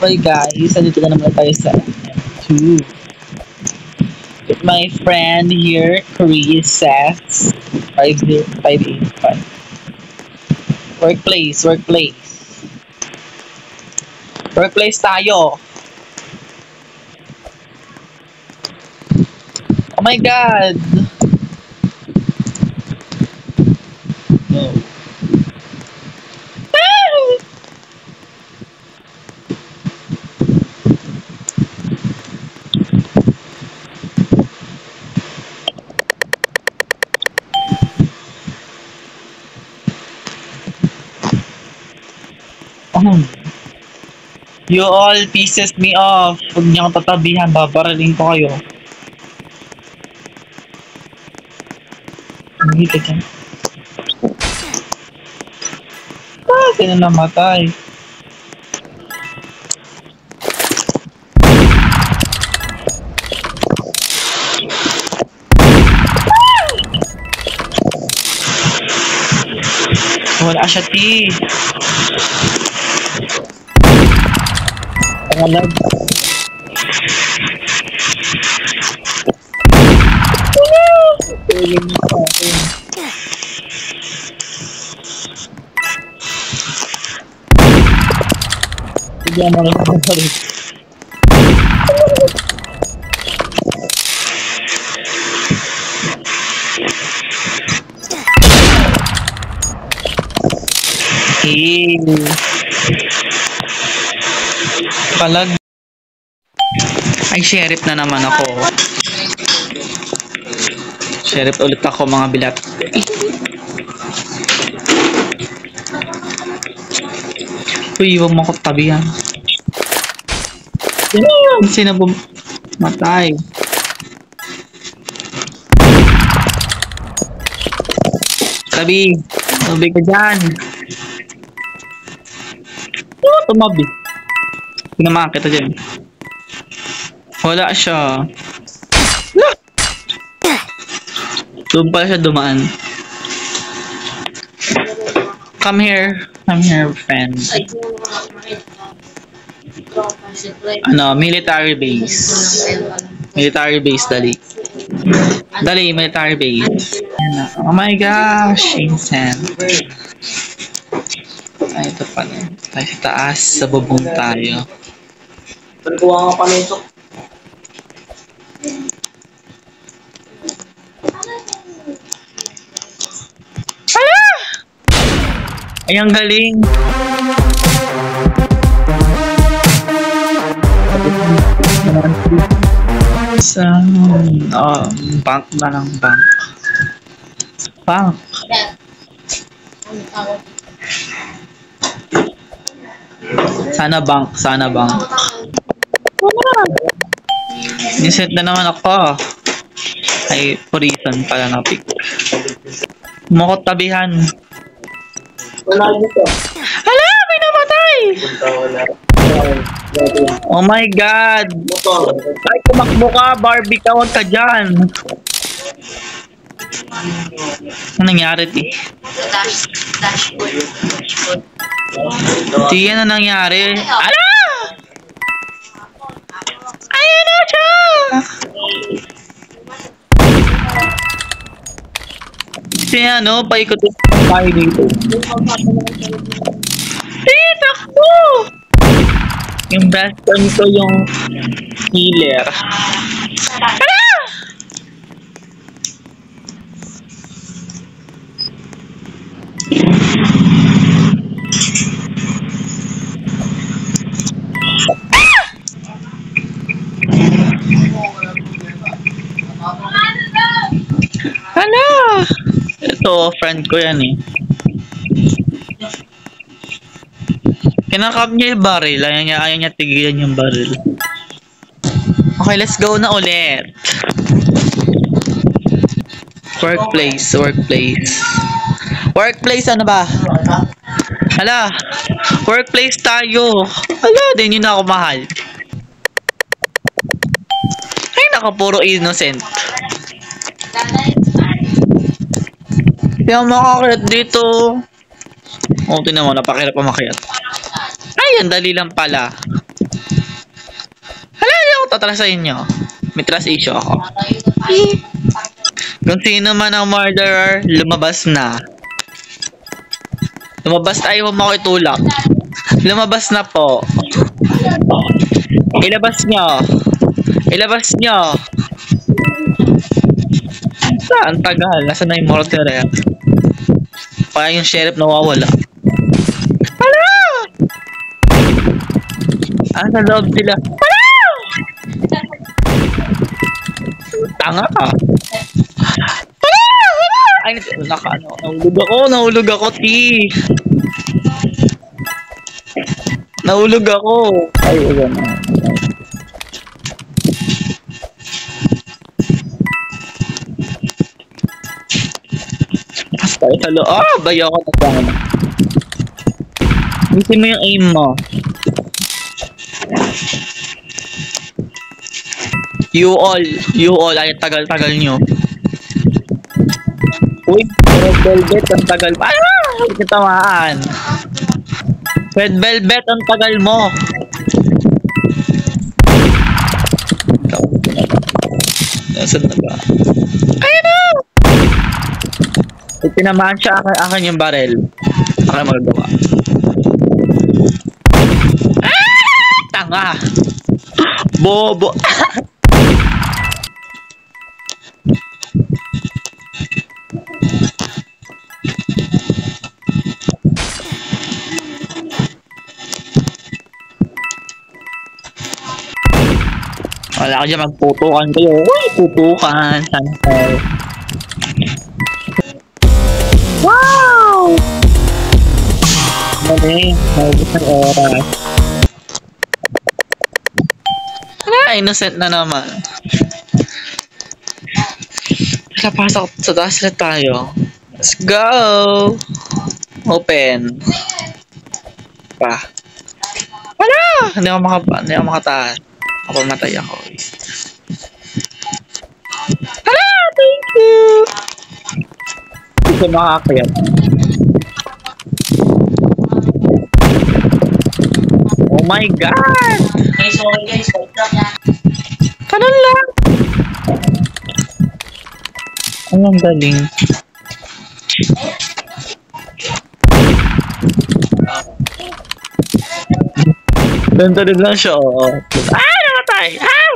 Hi guys, nandito na naman tayo sa 2. With my friend here, Chris says 585. Workplace, workplace. Workplace tayo. Oh my god. No. You all pisses me off. Huwag niyo akong tatabihan, babaraling ko kayo. Hindi ka dyan. Sino namatay? Wala siya, T. Pangalag. Tulong niyo sa akin. Bigyan mo lang ako balik. Palag. Ay, sheriff na naman ako. Sheriff ulit ako, mga bilat. Uy, huwag mo ko tabihan. Sino matay? Tabi, tabi ka dyan. Tumabi. Pinamaan kita dyan. Wala siya. Doon pala siya dumaan. Come here. Come here, friend. Ano, military base. Military base, dali. Dali, military base. Oh my gosh, insane. Ay, ito pala. Tayo sa taas, sa bubong tayo. Pagkuha nga pa nito. Ay, ang galing. Sa bank na lang, bank. Bank. Sana bank, sana bank. Niset na naman ako. Ay, prison pala na pick. Mukot tabihan. Wala dito. Hala, may namatay! Oh my god! Ay, tumakbo ka, Barbie ka, huwag ka dyan! Ano nangyari, T? T, ano nangyari? Ala! Ayan na siya! Kasi ano, paikot yung bahay dito. Takbo! Yung best friend ko yung healer. Hala! Hala! Ito, friend ko yan eh. Kinakap niya yung baril. Ayaw niya tigilan yung baril. Okay, let's go na ulit. Workplace, workplace. Workplace, ano ba? Hala, workplace tayo. Hala, din yun ako mahal. Ay, naka, puro innocent. Kaya makakit dito. O, tinan mo, napakirap mamakit. Ay, ang dali lang pala. atras sa inyo. May trust issue ako. Kung sino man ang murderer, lumabas na. Lumabas tayo, huwag mo ako itulak. Lumabas na po. Ilabas nyo. Ilabas nyo. Saan? Tagal. Nasaan na yung murderer? Kaya yung sheriff nawawala. Hala! Ah, sa loob sila. Hala! Tanga ka. Ay, nahulog ako, T. Nahulog ako. Ay, ayan na. Basta tayo sa loob. Ah, bayo ako na sana. Gusto mo yung aim mo. You all, ay tagal-tagal nyo. Uy, Red Velvet, ang tagal. Ah! Hindi tamaan. Red Velvet, ang tagal mo. Nasaan na ba? Ayun na! Pag tinamaan siya, akin yung barrel. Akin magagawa. Ah! Tanga! Bobo! Wala ka dyan, magputukan kayo. Uy, putukan. Sana kayo. Wow! Mali, maubos ng oras. Innocent na naman. Pasok sa taas na tayo. Let's go! Open. Pa. Wala! Hindi ako makataas. Ako matay ako. Hala! Thank you! Hindi ko makakayat. Oh my God! Okay, sorry guys. Kanon lang! Ang galing. Dandarin lang siya, oo. Ah! Namatay! Ow!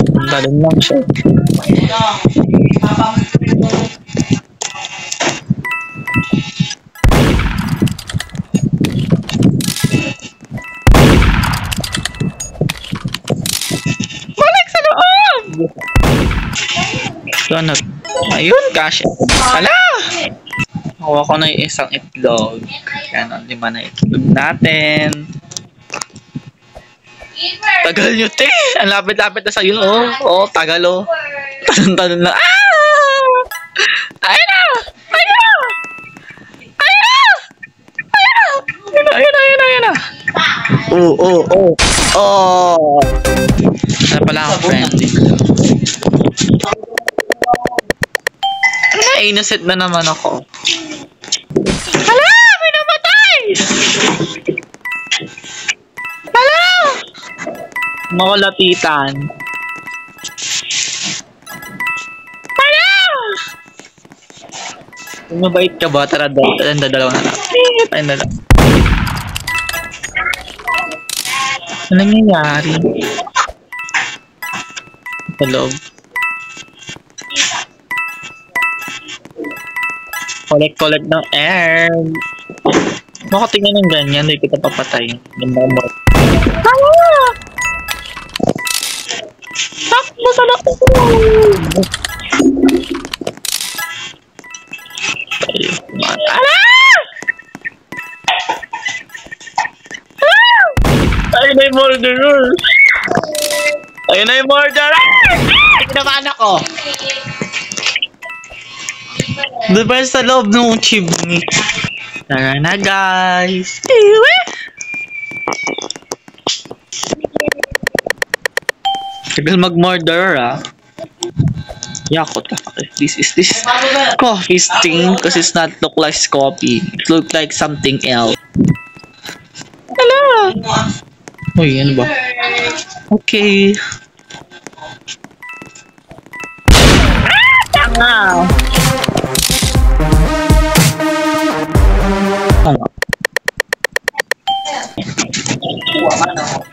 Dandarin lang siya. Balik sa loob! So, ano? Ayun, cash. Hala! Nakuha ko na yung isang itlog. Yan, 5 na itlog natin. Tagal nyo, te! Ang lapit-lapit na sa'yo, oh. Oh, tagal, oh. Tanong-tanong na. Ah! Ayun na! Ayun na! Ayun na! Ayun na! Ayun na! Oh! Ano pala ang friendly? Innocent na naman ako. Hala! May namatay! Hala! Makalapitan. Hala! Kung mabait ka ba, tara dalawa na lang. Ayun na lang. Ano nangyayari? Sa loob. Collect ng air. Baka tingnan ng ganyan, hindi kita papatay. Ganda mo. Tawa! Takbo sa loob! Ala! Ayun na yung murderer! Ayun na yung murderer! Tinamaan ako! Diba sa loob ng chimney? Tara na guys! Iwi! Tagal mag-murderer ah. Yakot ka. Okay. This is coffee stain because it's not look like coffee. It look like something else. Hello! Uy, ano ba? Okay. Tanga! Tanga. Kuha ka na.